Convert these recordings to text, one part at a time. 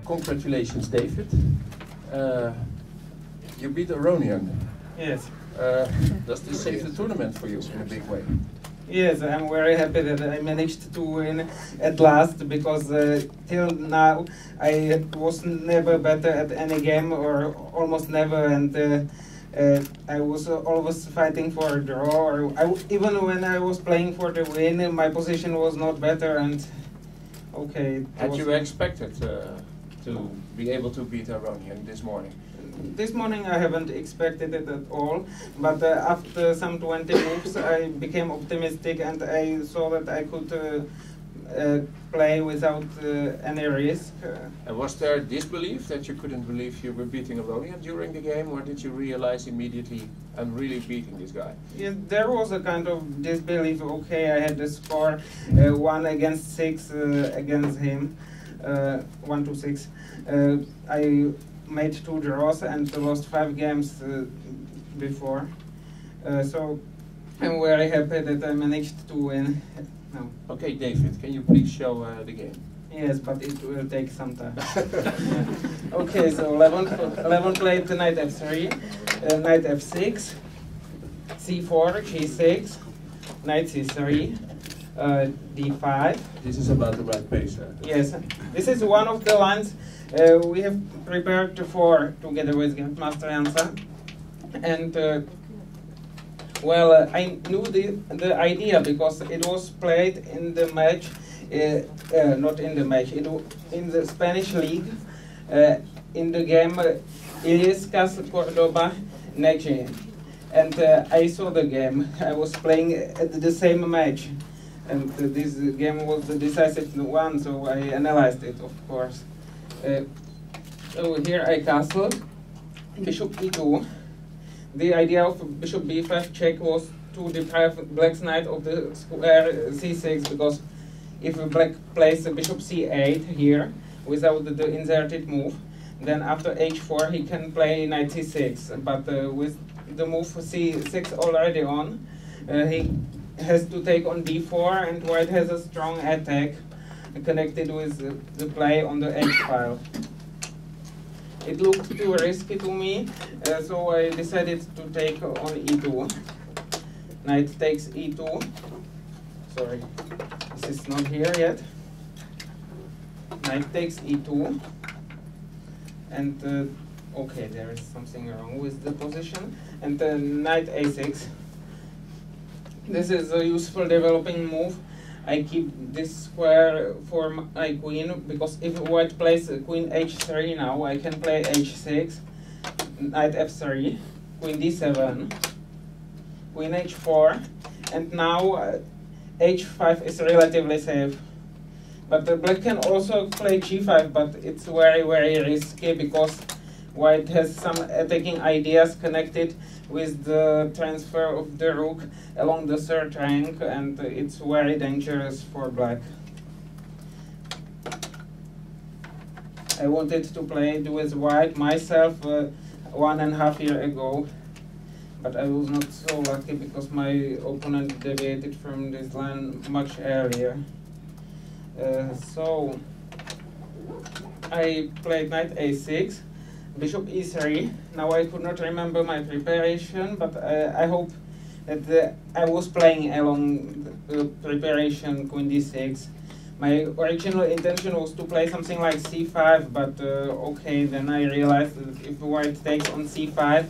Congratulations, David. You beat Aronian. Yes. Does this save the tournament for you in a big way? Yes, I'm very happy that I managed to win at last, because till now I was never better at any game, or almost never, and I was always fighting for a draw, or even when I was playing for the win, my position was not better, and okay. Had you expected to be able to beat Aronian this morning? This morning I haven't expected it at all, but after some 20 moves I became optimistic, and I saw that I could play without any risk. And was there disbelief that you couldn't believe you were beating Aronian during the game, or did you realize immediately, I'm really beating this guy? Yeah, there was a kind of disbelief. Okay, I had the score 1 against 6 against him, 1 to 6. I made 2 draws and lost 5 games before. So I'm very happy that I managed to win. No. Okay, David, can you please show the game? Yes, but it will take some time. Okay, so 11 played knight f3, knight f6, c4, g6, knight c3, d5. This is about the right pace. Yes, this is one of the lines we have prepared for together with Master Jansa, and well, I knew the idea because it was played in the match, not in the match, in the Spanish league, in the game Illescas Cordoba Neche, and I saw the game. I was playing at the same match, and this game was the decisive one, so I analyzed it, of course. So here I castled, bishop e2. The idea of bishop b5 check was to deprive black's knight of the square c6, because if black plays bishop c8 here without the inserted move, then after h4 he can play knight c6. But with the move c6 already on, he has to take on d4, and white has a strong attack connected with the play on the h file. It looked too risky to me, so I decided to take on e2. Knight takes e2. Sorry, this is not here yet. Knight takes e2. And okay, there is something wrong with the position. And knight a6. This is a useful developing move. I keep this square for my queen, because if white plays queen h3 now, I can play h6, knight f3, queen d7, queen h4, and now h5 is relatively safe. But black can also play g5, but it's very, very risky, because white has some attacking ideas connected with the transfer of the rook along the third rank, and it's very dangerous for black. I wanted to play it with white myself 1.5 years ago, but I was not so lucky because my opponent deviated from this line much earlier. So I played knight a6, bishop e3. Now I could not remember my preparation, but I hope that I was playing along the preparation queen d6. My original intention was to play something like c5, but okay, then I realized that if white takes on c5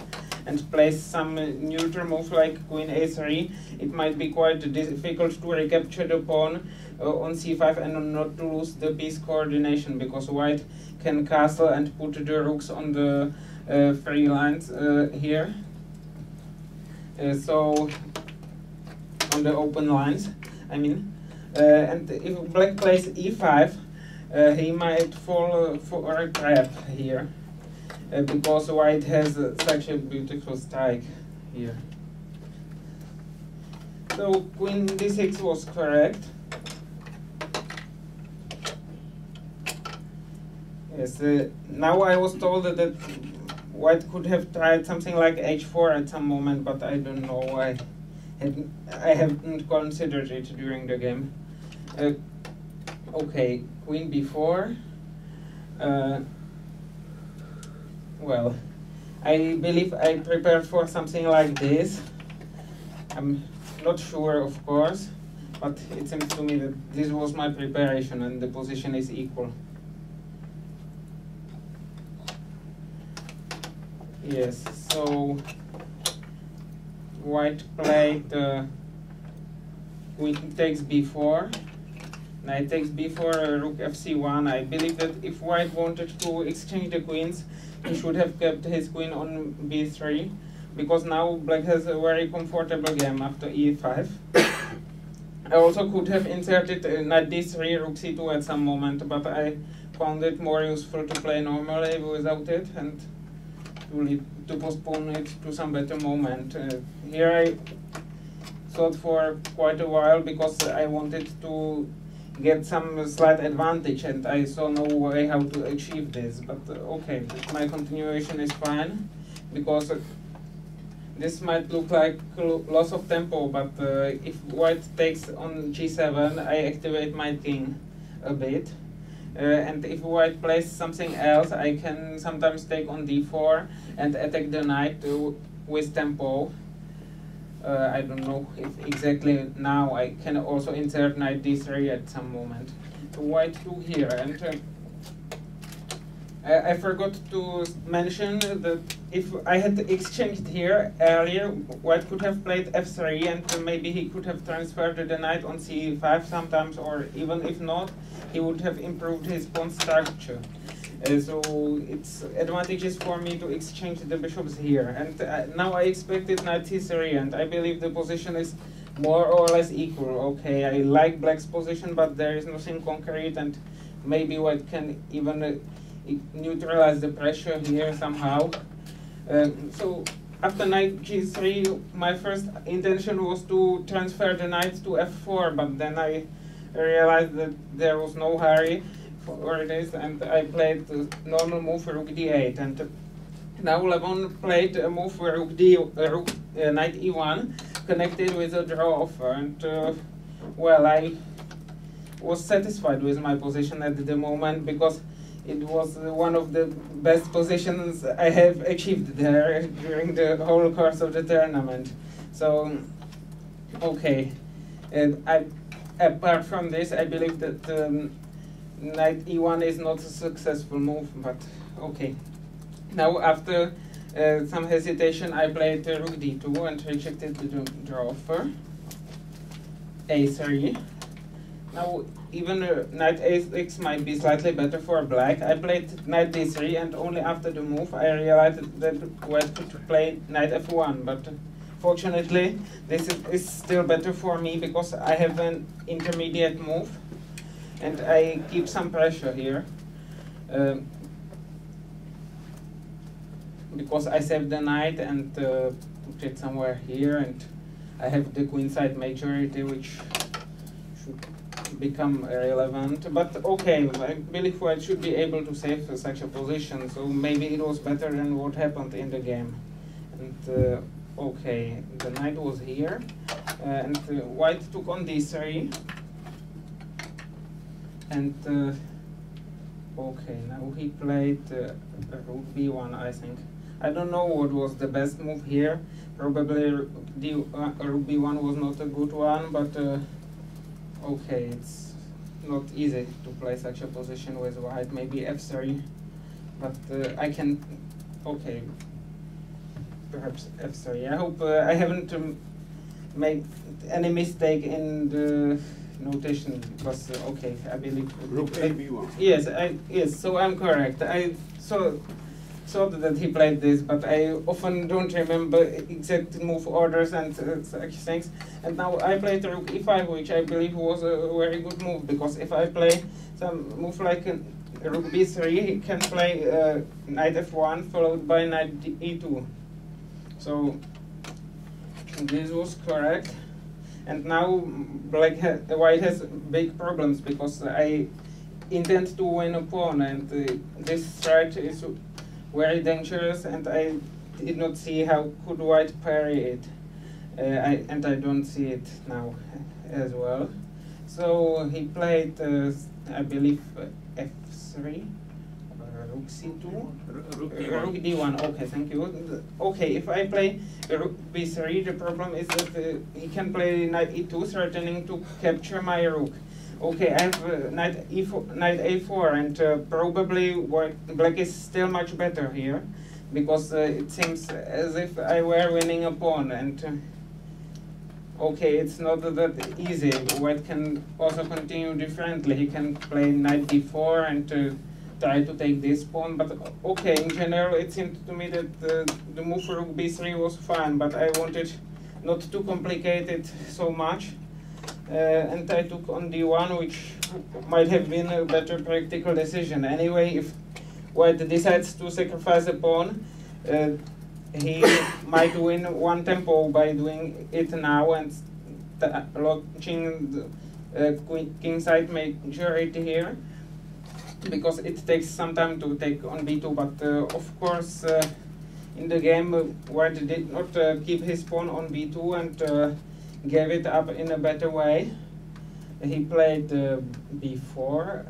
and plays some neutral move like queen a3, it might be quite difficult to recapture the pawn on c5 and not to lose the piece coordination, because white can castle and put the rooks on the free lines here. So on the open lines, I mean. And if black plays e5, he might fall for a trap here, because white has such a beautiful strike here. So queen d6 was correct. Yes, now I was told that white could have tried something like h4 at some moment, but I don't know. I haven't considered it during the game. Okay, queen b4, Well, I believe I prepared for something like this. I'm not sure, of course, but it seems to me that this was my preparation and the position is equal. Yes, so white played queen takes b4, knight takes b4, rook fc1. I believe that if white wanted to exchange the queens, he should have kept his queen on b3, because now black has a very comfortable game after e5. I also could have inserted knight d3, rook c2 at some moment, but I found it more useful to play normally without it and to postpone it to some better moment. Here I thought for quite a while because I wanted to get some slight advantage and I saw no way how to achieve this, but okay, my continuation is fine because this might look like loss of tempo, but if white takes on g7, I activate my king a bit. And if white plays something else, I can sometimes take on d4 and attack the knight with tempo. I don't know if exactly now I can also insert knight d3 at some moment. White took here, and I forgot to mention that if I had exchanged here earlier, white could have played f3 and maybe he could have transferred the knight on c5 sometimes, or even if not, he would have improved his pawn structure. So it's advantageous for me to exchange the bishops here. And now I expected knight c3, and I believe the position is more or less equal. Okay, I like black's position, but there is nothing concrete, and maybe white can even neutralize the pressure here somehow. So after knight g3, my first intention was to transfer the knight to f4, but then I realized that there was no hurry for this, and I played the normal move rook d8. And now Levon played a move rook knight e1, connected with a draw offer. And well, I was satisfied with my position at the moment because it was one of the best positions I have achieved there during the whole course of the tournament. So, okay. Apart from this, I believe that knight e1 is not a successful move, but okay. Now, after some hesitation, I played rook d2 and rejected the draw offer. a3. Now, even knight a6 might be slightly better for black. I played knight d3, and only after the move I realized that white could play knight f1. But fortunately, this is still better for me because I have an intermediate move, and I keep some pressure here. Because I saved the knight and put it somewhere here, and I have the queenside majority, which should become irrelevant. But okay, I believe white should be able to save such a position, so maybe it was better than what happened in the game. And okay, the knight was here, and white took on d3. And okay, now he played rook b1, I think. I don't know what was the best move here. Probably rook b1 was not a good one, but okay, it's not easy to play such a position with white. Maybe f3, but I can, okay, perhaps f3. I hope I haven't made any mistake in the notation, because okay, I believe rook ab1. Yes, so I'm correct. I thought that he played this, but I often don't remember exact move orders and such things. And now I played rook e5, which I believe was a very good move, because if I play some move like rook b3, he can play knight f1 followed by knight e2. So this was correct. And now white has big problems, because I intend to win a pawn, and this threat is very dangerous, and I did not see how could white parry it. And I don't see it now as well. So he played, I believe, f3, rook c2, Rook rook d1. d1. Okay, thank you. Okay, if I play rook b3, the problem is that he can play knight e2, threatening to capture my rook. Okay, I have knight e4, knight a4, and probably black is still much better here, because it seems as if I were winning a pawn, and okay, it's not that easy. White can also continue differently. He can play knight d4 and try to take this pawn, but okay, in general it seemed to me that the move rook b3 was fine, but I wanted not to complicate it so much, and I took on d1, which might have been a better practical decision. Anyway, if White decides to sacrifice a pawn, he might win one tempo by doing it now and launching the kingside majority here, because it takes some time to take on b2. But of course, in the game, White did not keep his pawn on b2 and gave it up in a better way. He played b4,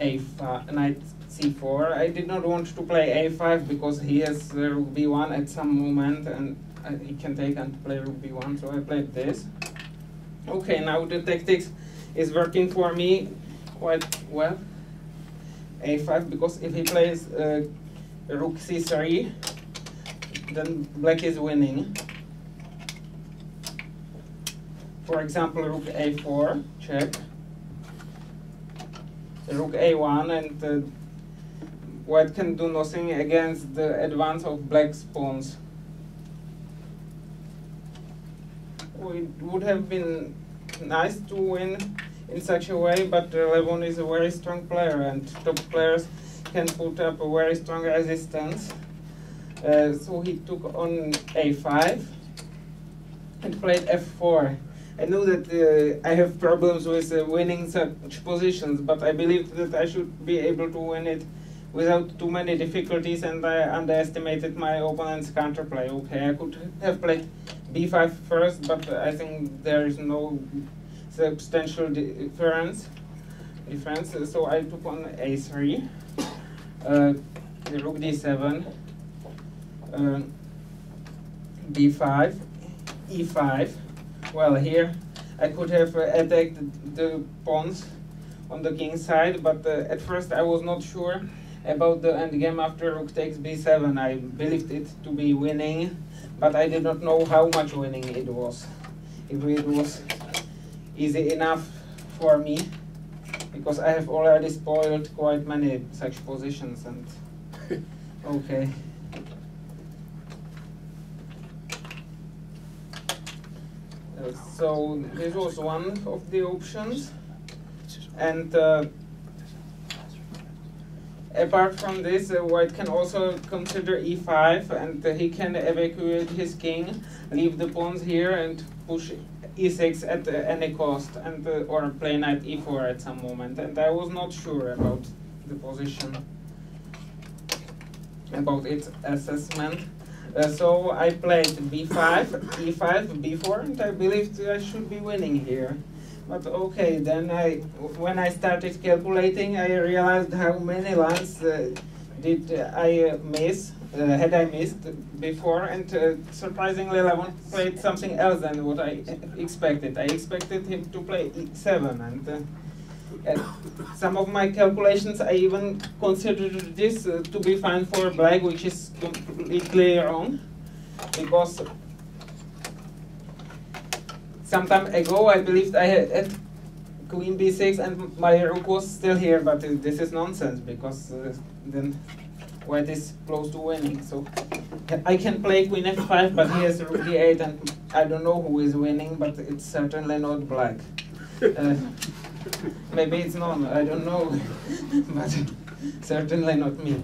a5, knight c4. I did not want to play a5 because he has rook b1 at some moment, and he can take and play rook b1, so I played this. Okay, now the tactics is working for me quite well. a5, because if he plays rook c3, then black is winning. For example, rook a4, check. Rook a1, and White can do nothing against the advance of black's pawns. It would have been nice to win in such a way, but Levon is a very strong player, and top players can put up a very strong resistance. So he took on a5 and played f4. I know that I have problems with winning such positions, but I believed that I should be able to win it without too many difficulties, and I underestimated my opponent's counterplay. Okay, I could have played b5 first, but I think there is no substantial difference. So I took on a3, rook d7, b5, e5. Well, here I could have attacked the pawns on the king side, but at first I was not sure about the endgame after rook takes b7. I believed it to be winning, but I did not know how much winning it was. If it was easy enough for me, because I have already spoiled quite many such positions, and okay. So this was one of the options, and apart from this, White can also consider e5, and he can evacuate his king, leave the pawns here, and push e6 at any cost, and or play knight e4 at some moment. And I was not sure about the position, about its assessment. So I played b5, e5, b4, and I believed I should be winning here. But okay, then when I started calculating, I realized how many lines did I miss, had I missed before, and surprisingly Levon played something else than what I expected. I expected him to play e7, and some of my calculations, I even considered this to be fine for black, which is completely wrong, because some time ago I believed I had queen b6 and my rook was still here, but this is nonsense, because then White is close to winning. So I can play queen f5, but he has rook d8, and I don't know who is winning, but it's certainly not black. Maybe it's not, I don't know, but certainly not me.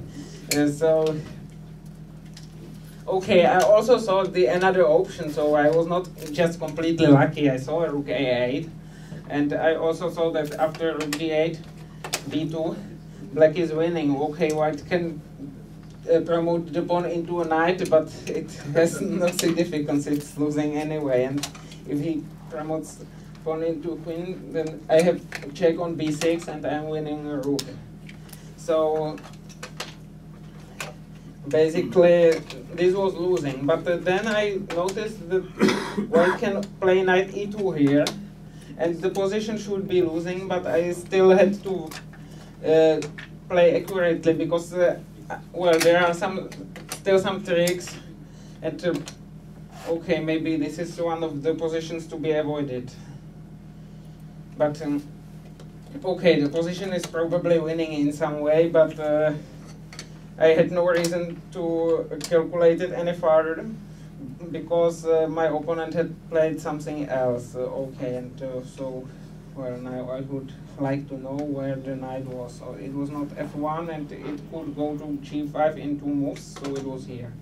So, okay, I also saw another option, so I was not just completely lucky. I saw rook a8, and I also saw that after rook d8, b2, black is winning. Okay, White can promote the pawn into a knight, but it has no significance, it's losing anyway. And if he promotes pawn into queen, then I have check on b6 and I'm winning a rook. So basically this was losing, but then I noticed that white can play knight e2 here, and the position should be losing, but I still had to play accurately because well, there are still some tricks, and okay, maybe this is one of the positions to be avoided. But okay, the position is probably winning in some way, but I had no reason to calculate it any further because my opponent had played something else. Okay, and so, well, now I would like to know where the knight was. So it was not f1, and it could go to g5 in 2 moves, so it was here.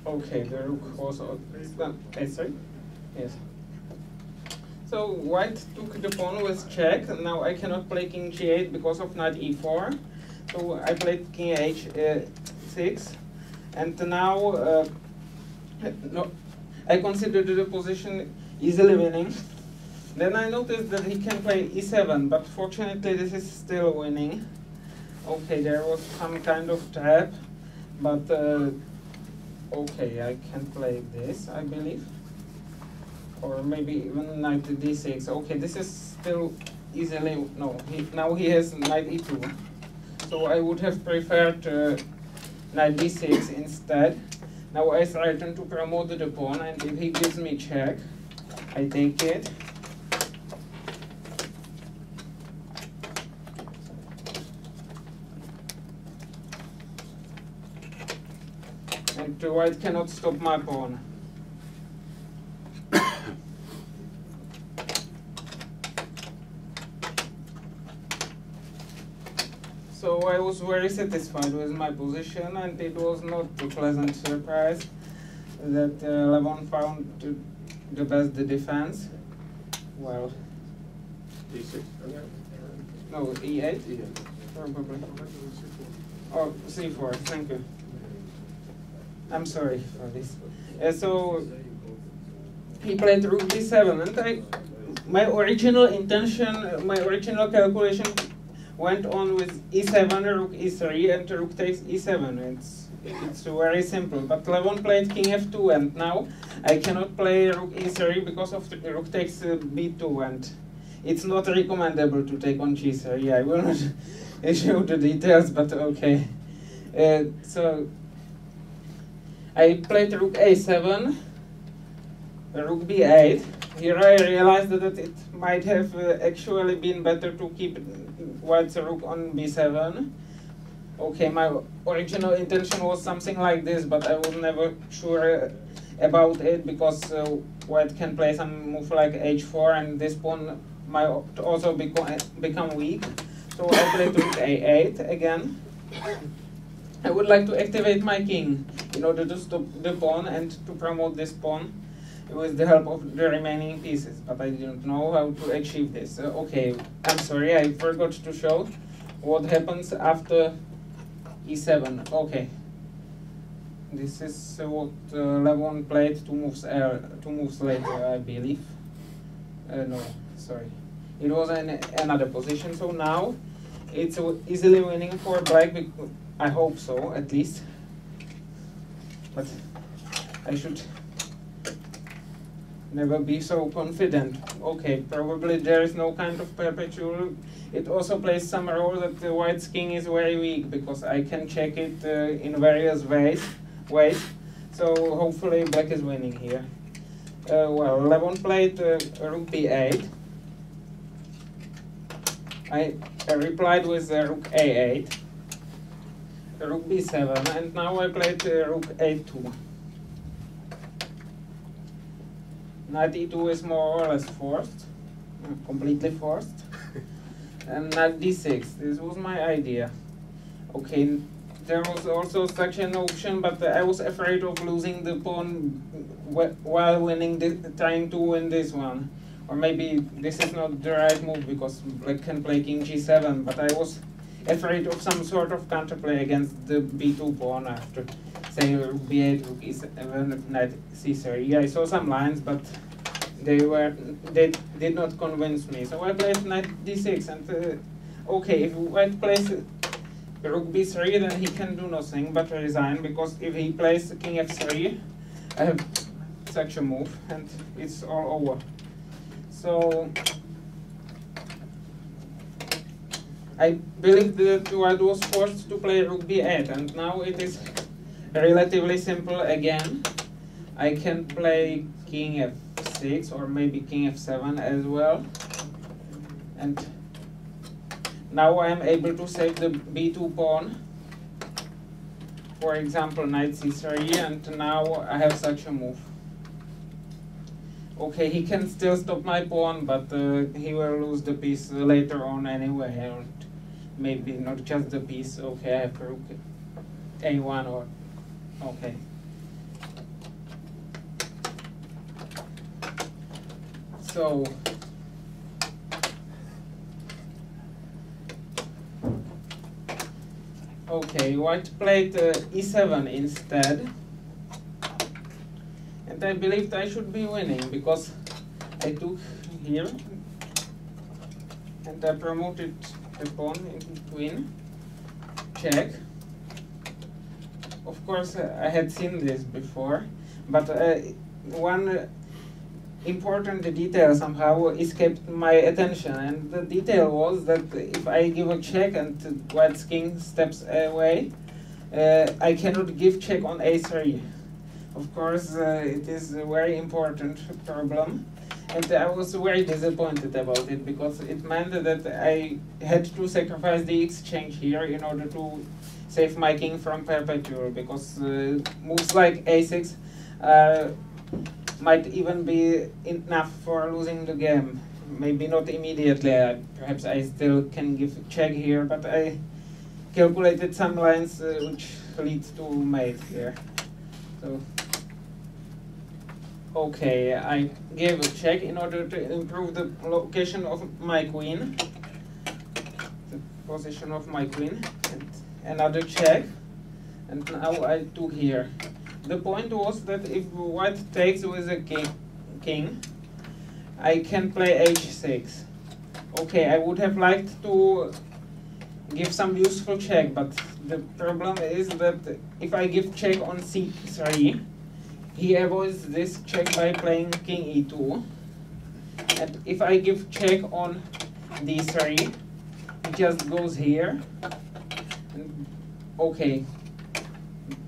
Okay, the rook also. Sorry? Yes. So white took the pawn with check. Now I cannot play king g8 because of knight e4. So I played king h6, and now no, I considered the position easily winning. Then I noticed that he can play e7, but fortunately this is still winning. Okay, there was some kind of trap, but okay, I can play this, I believe. Or maybe even knight d6. Okay, this is still easily, no, now he has knight e2. So I would have preferred knight d6 instead. Now I threaten to promote the pawn, and if he gives me check, I take it. And white cannot stop my pawn. So I was very satisfied with my position, and it was not a pleasant surprise that Levon found the best defense. Well, d6. no, e8? Probably. Oh, c4, thank you. I'm sorry for this. So he played rook d7, and my original intention, my original calculation went on with e7, rook e3, and rook takes e7. It's very simple. But Levon played king f2, and now I cannot play rook e3 because of the rook takes b2, and it's not recommendable to take on g3. I will not show the details, but okay. So I played rook a7, rook b8. Here I realized that it might have actually been better to keep white's rook on b7. Okay, my original intention was something like this, but I was never sure about it because white can play some move like h4, and this pawn might also become weak. So I played rook a8 again. I would like to activate my king in order to stop the pawn and to promote this pawn with the help of the remaining pieces, but I didn't know how to achieve this. Okay, I'm sorry, I forgot to show what happens after e7. Okay, this is what Levon played 2 moves later, I believe. No, sorry, it was another position. So now it's easily winning for black. I hope so, at least. But I should never be so confident. Okay, probably there is no kind of perpetual. It also plays some role that the white's king is very weak because I can check it in various ways. So hopefully black is winning here. Well, Levon played rook b8. I replied with rook a8, rook b7, and now I played rook a2. Knight e2 is more or less forced, completely forced. And knight d6, this was my idea. Okay, there was also such an option, but I was afraid of losing the pawn while trying to win this one. Or maybe this is not the right move because black can play king g7, but I was afraid of some sort of counterplay against the b2 pawn after, say, rook b8, rook e7, knight c3. I saw some lines, but they did not convince me. So I played knight d6, and okay, if white plays rook b3, then he can do nothing but resign, because if he plays king f3, I have such a move, and it's all over. So I believe that white was forced to play rook b8, and now it is relatively simple again. I can play king f6 or maybe king f7 as well, and now I am able to save the b2 pawn, for example knight c3, and now I have such a move. Okay, he can still stop my pawn, but he will lose the piece later on anyway, and maybe not just the piece. Okay, I have rook a1 or okay. So okay, white played e7 instead, and I believed I should be winning because I took here and I promoted the pawn into queen, check. Of course, I had seen this before, but one important detail somehow escaped my attention, and the detail was that if I give a check and white's king steps away, I cannot give check on a3. Of course, it is a very important problem, and I was very disappointed about it, because it meant that I had to sacrifice the exchange here in order to save my king from perpetual, because moves like a6 might even be enough for losing the game. Maybe not immediately, perhaps I still can give check here, but I calculated some lines which lead to mate here. So, okay, I gave a check in order to improve the location of my queen, the position of my queen, and another check, and now I took here. The point was that if white takes with a king, I can play h6. Okay, I would have liked to give some useful check, but the problem is that if I give check on c3, he avoids this check by playing king e2. And if I give check on d3, he just goes here. And okay.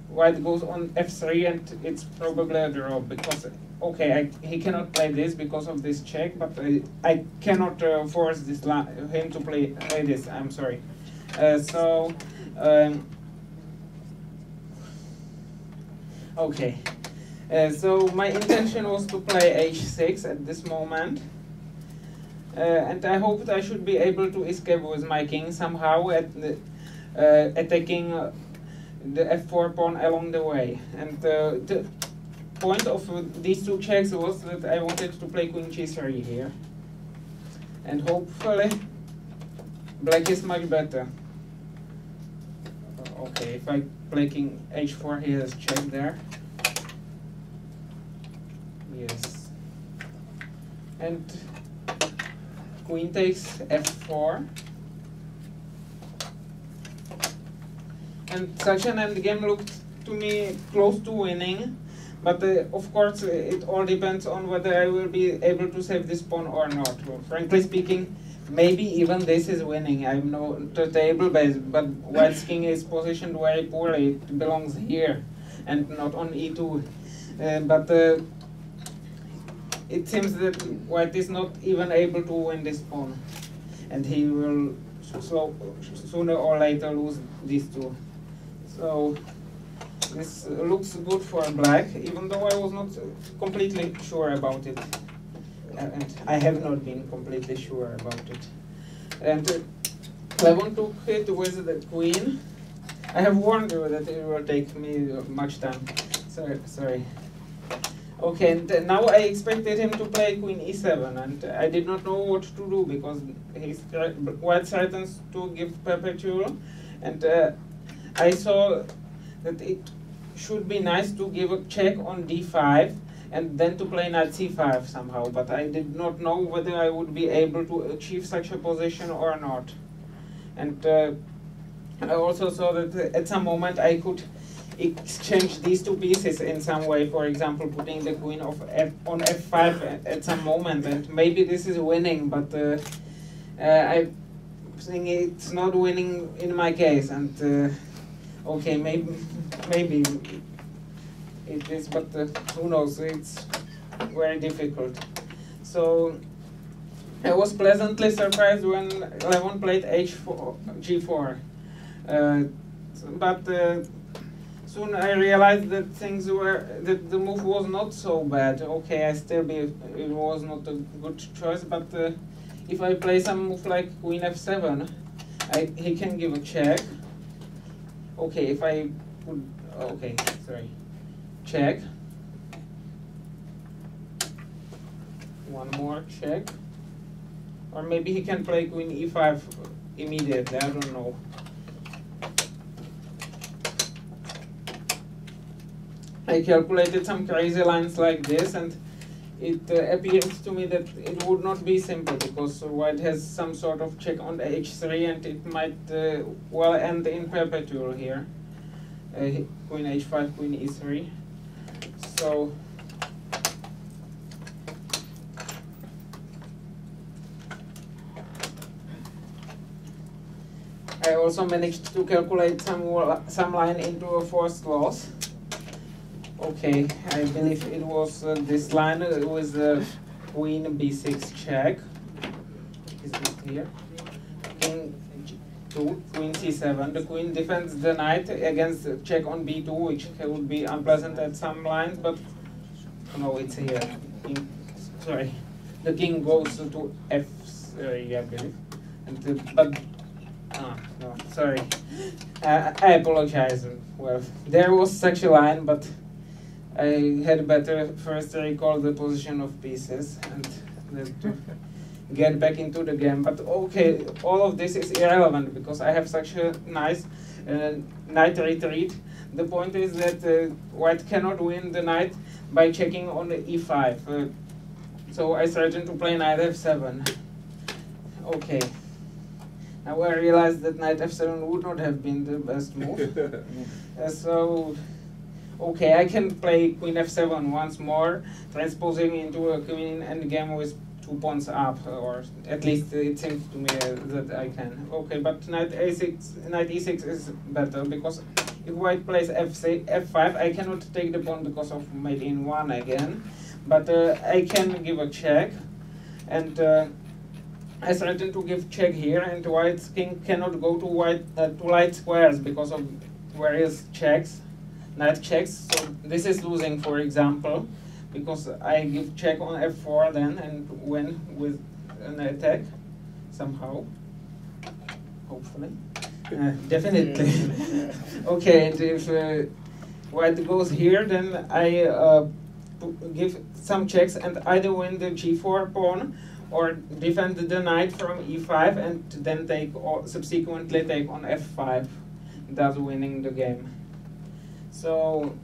White goes on f3, and it's probably a draw, because okay, he cannot play this because of this check, but I cannot force this him to play this. I'm sorry. Okay. So my intention was to play h6 at this moment, and I hoped I should be able to escape with my king somehow at attacking the f4 pawn along the way. And the point of these two checks was that I wanted to play queen g3 here, and hopefully black is much better. Okay, if I play king h4, he has check there. Yes. And queen takes f4. And such an endgame looked to me close to winning, but of course it all depends on whether I will be able to save this pawn or not. Well, frankly speaking, maybe even this is winning. I'm not the table base, but white's king is positioned very poorly. It belongs here and not on e2. But it seems that white is not even able to win this pawn, and he will sooner or later lose these two. So this looks good for black, even though I was not completely sure about it. And I have not been completely sure about it. And Clevon took it with the queen. I have warned you that it will take me much time. Sorry. Okay, and now I expected him to play queen e7, and I did not know what to do, because white threatens to give perpetual, and I saw that it should be nice to give a check on d5 and then to play knight c5 somehow, but I did not know whether I would be able to achieve such a position or not. And I also saw that at some moment I could exchange these two pieces in some way, for example putting the queen of on f5 at some moment, and maybe this is winning, but I think it's not winning in my case, and okay, maybe it is, but who knows, it's very difficult. So I was pleasantly surprised when Levon played g4, but soon I realized that that the move was not so bad. Okay, it was not a good choice, but if I play some move like queen f7, he can give a check. Okay, if I put, okay, sorry, check. One more check. Or maybe he can play queen e5 immediately, I don't know. I calculated some crazy lines like this, and it appears to me that it would not be simple, because white has some sort of check on h3, and it might well end in perpetual here. Queen h5, queen e3. So I also managed to calculate some line into a forced loss. Okay, I believe it was this line with the queen b6 check. Is it here? King g2, queen c7. The queen defends the knight against check on b2, which would be unpleasant at some lines, but no, it's here. Sorry, the king goes to f3, I believe. And but no, sorry. I apologize. Well, there was such a line, but I had better first recall the position of pieces and then to get back into the game. But okay, all of this is irrelevant because I have such a nice knight retreat. The point is that white cannot win the knight by checking on the e5. So I started to play knight f7. Okay. Now I realized that knight f7 would not have been the best move. So, okay, I can play queen f7 once more, transposing into a queen endgame with 2 pawns up, or at least it seems to me that I can. Okay, but knight e6 is better, because if white plays f5, I cannot take the pawn because of mate in 1 again, but I can give a check, and I threaten to give check here, and white's king cannot go to light squares because of various checks, knight checks. So this is losing, for example, because I give check on f4 then and win with an attack somehow, hopefully, definitely. Okay, and if white goes here, then I give some checks and either win the g4 pawn or defend the knight from e5 and then take, or subsequently take on f5, thus winning the game. So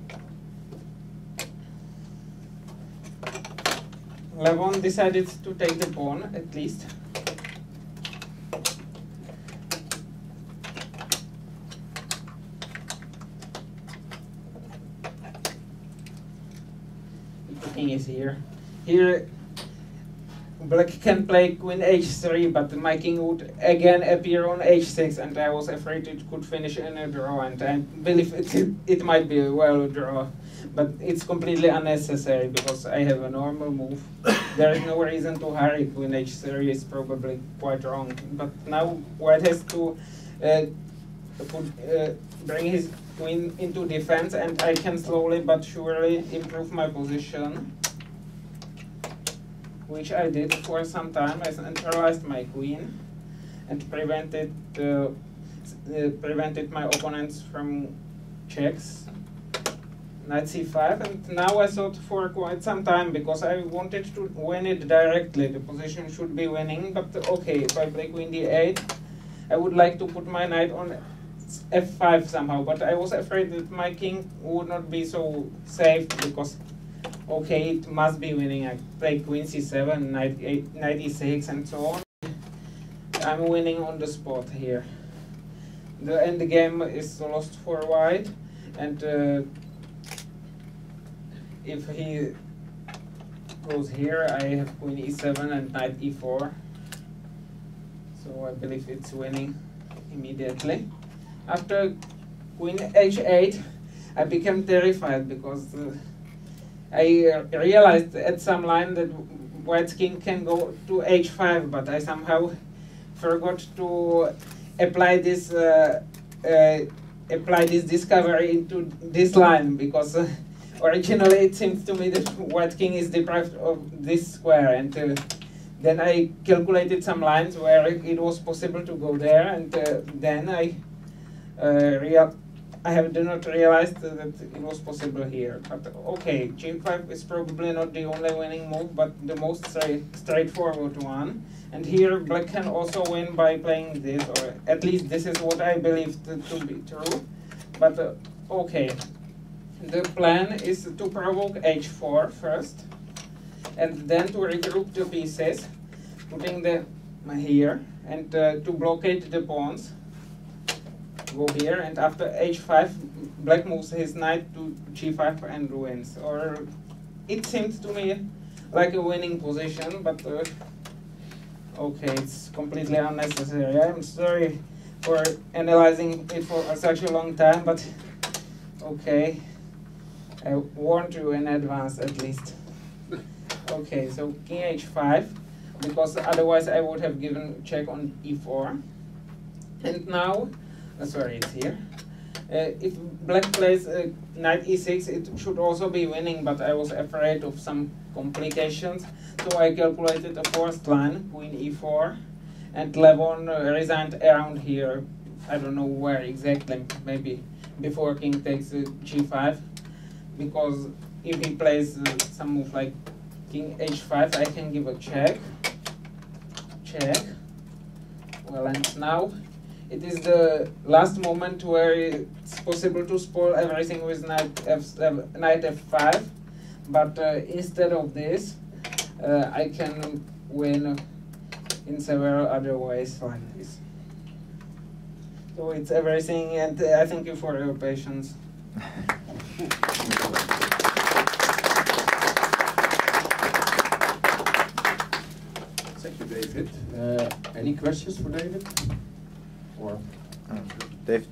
Levon decided to take the pawn, at least. The king is here. Here black can play queen h3, but my king would again appear on h6, and I was afraid it could finish in a draw, and I believe it might be a draw, but it's completely unnecessary because I have a normal move. There is no reason to hurry. Queen h3 is probably quite wrong, but now white has to bring his queen into defense, and I can slowly but surely improve my position, which I did for some time. I centralized my queen and prevented my opponents from checks. Knight c5, and now I thought for quite some time, because I wanted to win it directly. The position should be winning, but okay, if I play queen d8, I would like to put my knight on f5 somehow, but I was afraid that my king would not be so safe, because okay, it must be winning. I play queen c7, knight e6, and so on. I'm winning on the spot here. the end game is lost for white, and if he goes here, I have queen e7 and knight e4. So I believe it's winning immediately. After queen h8, I became terrified because I realized at some line that white's king can go to h5, but I somehow forgot to apply this discovery into this line, because originally it seems to me that white king is deprived of this square, and then I calculated some lines where it was possible to go there, and then I did not realize that it was possible here. But okay, g5 is probably not the only winning move, but the most straightforward one. And here black can also win by playing this, or at least this is what I believe to be true. But okay, the plan is to provoke h4 first, and then to regroup the pieces, putting them here, and to blockade the pawns. Go here, and after h5, black moves his knight to g5 and wins. Or it seems to me like a winning position, but okay, it's completely unnecessary. I'm sorry for analyzing it for such a long time, but okay, I warned you in advance at least. Okay, so king h5, because otherwise I would have given check on e4. And now, sorry, it's here. If black plays knight e6, it should also be winning, but I was afraid of some complications. So I calculated a fourth line, queen e4, and Levon resigned around here. I don't know where exactly, maybe before king takes g5, because if he plays some move like king h5, I can give a check. Well, and now it is the last moment where it's possible to spoil everything with knight f5, but instead of this, I can win in several other ways like this. So it's everything, and I thank you for your patience. Thank you, David. Any questions for David? Or Dave?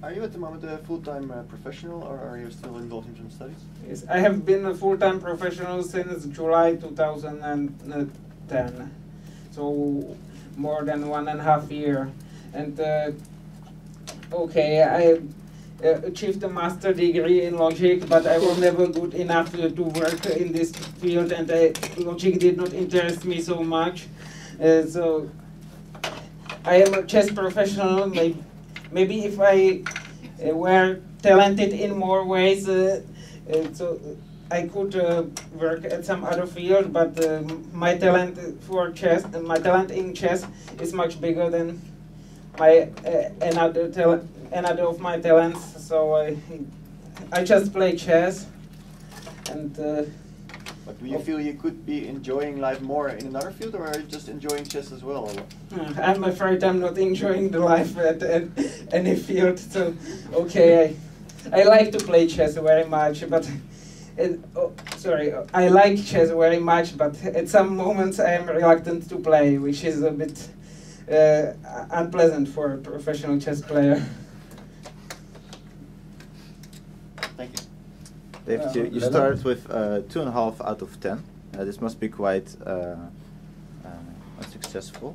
Are you at the moment a full-time professional, or are you still involved in some studies? Yes, I have been a full-time professional since July 2010, so more than 1.5 years. And okay, I achieved a master degree in logic, but I was never good enough to work in this field, and logic did not interest me so much. So I am a chess professional. Maybe if I were talented in more ways, so I could work at some other field. But my talent for chess, my talent in chess, is much bigger than my another of my talents. So I just play chess, and. But do you feel you could be enjoying life more in another field, or are you just enjoying chess as well? I'm afraid I'm not enjoying the life at any field. So, okay, I like to play chess very much, but I like chess very much, but at some moments I am reluctant to play, which is a bit unpleasant for a professional chess player. Thank you. David, you started with 2.5 out of 10. This must be quite unsuccessful.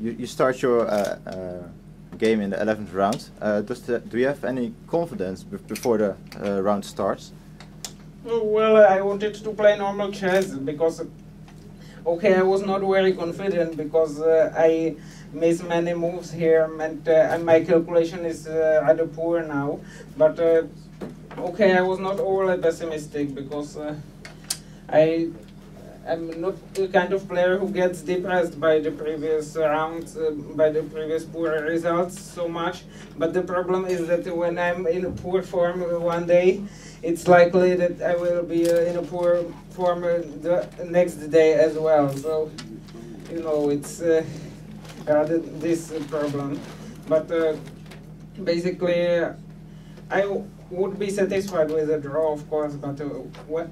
You start your game in the 11th round. Do you have any confidence before the round starts? Well, I wanted to play normal chess because, okay, I was not very confident because I missed many moves here, and my calculation is rather poor now. But okay, I was not overly pessimistic because I'm not the kind of player who gets depressed by the previous rounds, by the previous poor results so much. But the problem is that when I'm in poor form one day, it's likely that I will be in a poor form the next day as well. So you know, it's rather this problem. But basically, I would be satisfied with a draw, of course, but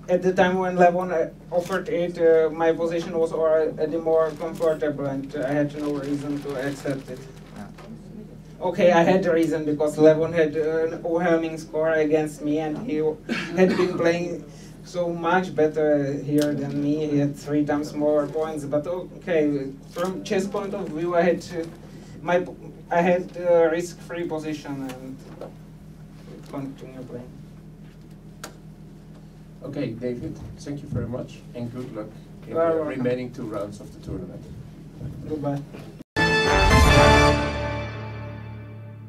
at the time when Levon offered it, my position was already more comfortable and I had no reason to accept it. Okay, I had a reason because Levon had an overwhelming score against me and he had been playing so much better here than me. He had 3 times more points, but okay, from chess point of view, I had a risk-free position and continue playing. Okay, David, thank you very much and good luck in You are the welcome. remaining 2 rounds of the tournament. Goodbye.